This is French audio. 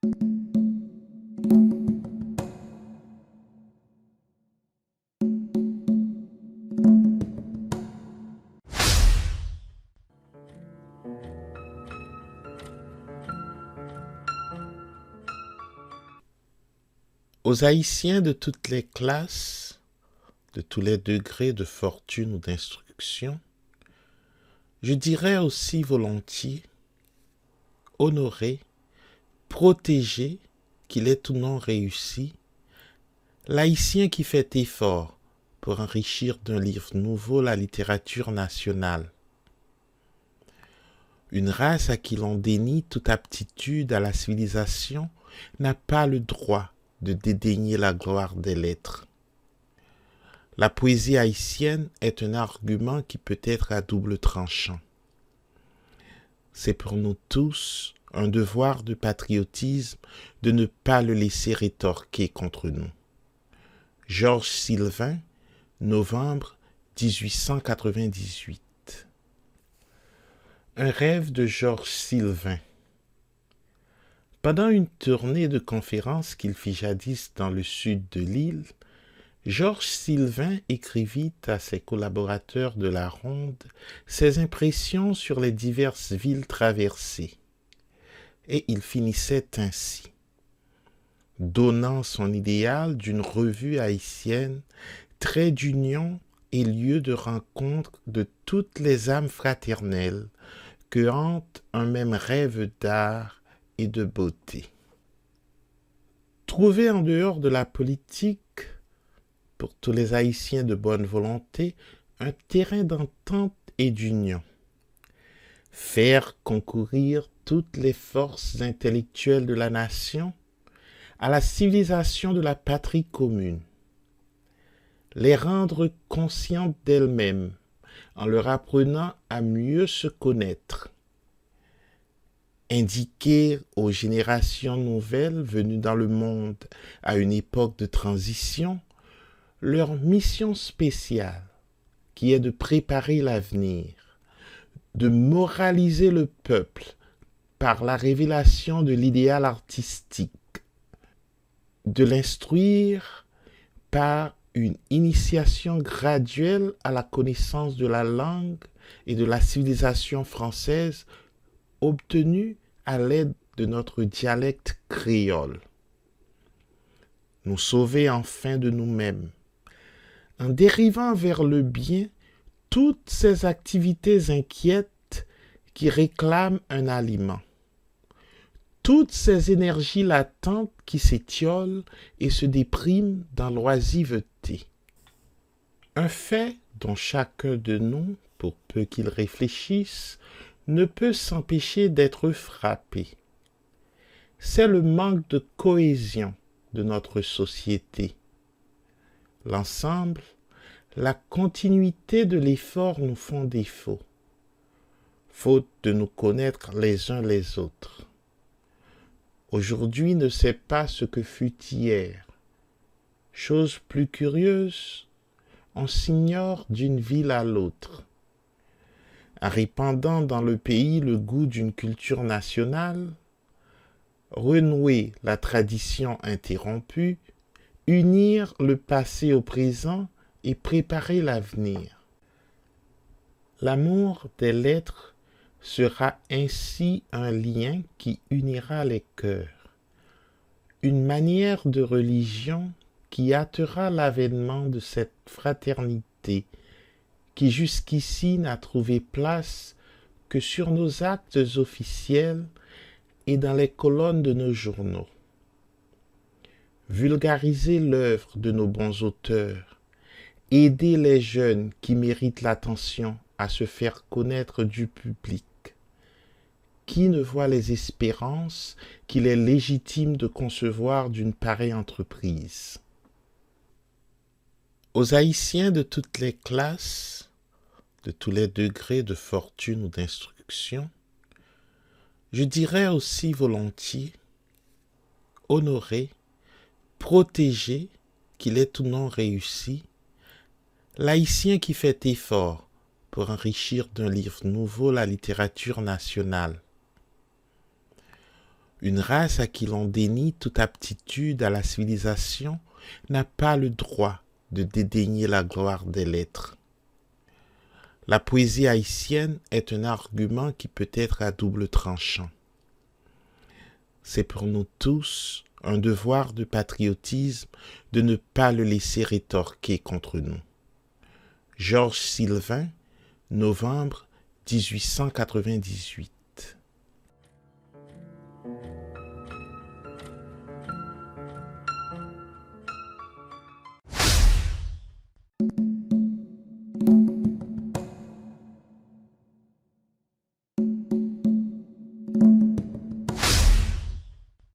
Aux Haïtiens de toutes les classes, de tous les degrés de fortune ou d'instruction, je dirais aussi volontiers, honorer, protéger, qu'il ait ou non réussi, l'Haïtien qui fait effort pour enrichir d'un livre nouveau la littérature nationale. Une race à qui l'on dénie toute aptitude à la civilisation n'a pas le droit de dédaigner la gloire des lettres. La poésie haïtienne est un argument qui peut être à double tranchant. C'est pour nous tous un devoir de patriotisme de ne pas le laisser rétorquer contre nous. Georges Sylvain, novembre 1898. Un rêve de Georges Sylvain. Pendant une tournée de conférences qu'il fit jadis dans le sud de l'île, Georges Sylvain écrivit à ses collaborateurs de la Ronde ses impressions sur les diverses villes traversées. Et il finissait ainsi, donnant son idéal d'une revue haïtienne, trait d'union et lieu de rencontre de toutes les âmes fraternelles que hante un même rêve d'art et de beauté. Trouver en dehors de la politique, pour tous les Haïtiens de bonne volonté, un terrain d'entente et d'union. Faire concourir toutes les forces intellectuelles de la nation à la civilisation de la patrie commune. Les rendre conscientes d'elles-mêmes en leur apprenant à mieux se connaître. Indiquer aux générations nouvelles venues dans le monde à une époque de transition leur mission spéciale, qui est de préparer l'avenir, de moraliser le peuple par la révélation de l'idéal artistique, de l'instruire par une initiation graduelle à la connaissance de la langue et de la civilisation française obtenue à l'aide de notre dialecte créole. Nous sauver enfin de nous-mêmes, en dérivant vers le bien toutes ces activités inquiètes qui réclament un aliment, toutes ces énergies latentes qui s'étiolent et se dépriment dans l'oisiveté. Un fait dont chacun de nous, pour peu qu'il réfléchisse, ne peut s'empêcher d'être frappé. C'est le manque de cohésion de notre société. L'ensemble, la continuité de l'effort nous font défaut, faute de nous connaître les uns les autres. Aujourd'hui ne sait pas ce que fut hier. Chose plus curieuse, on s'ignore d'une ville à l'autre. En répandant dans le pays le goût d'une culture nationale, renouer la tradition interrompue, unir le passé au présent et préparer l'avenir. L'amour des lettres sera ainsi un lien qui unira les cœurs, une manière de religion qui hâtera l'avènement de cette fraternité qui jusqu'ici n'a trouvé place que sur nos actes officiels et dans les colonnes de nos journaux. Vulgariser l'œuvre de nos bons auteurs, aider les jeunes qui méritent l'attention à se faire connaître du public. Qui ne voit les espérances qu'il est légitime de concevoir d'une pareille entreprise? Aux Haïtiens de toutes les classes, de tous les degrés de fortune ou d'instruction, je dirais aussi volontiers, honorer, protéger, qu'il ait ou non réussi, l'Haïtien qui fait effort pour enrichir d'un livre nouveau la littérature nationale. Une race à qui l'on dénie toute aptitude à la civilisation n'a pas le droit de dédaigner la gloire des lettres. La poésie haïtienne est un argument qui peut être à double tranchant. C'est pour nous tous un devoir de patriotisme de ne pas le laisser rétorquer contre nous. Georges Sylvain, novembre 1898.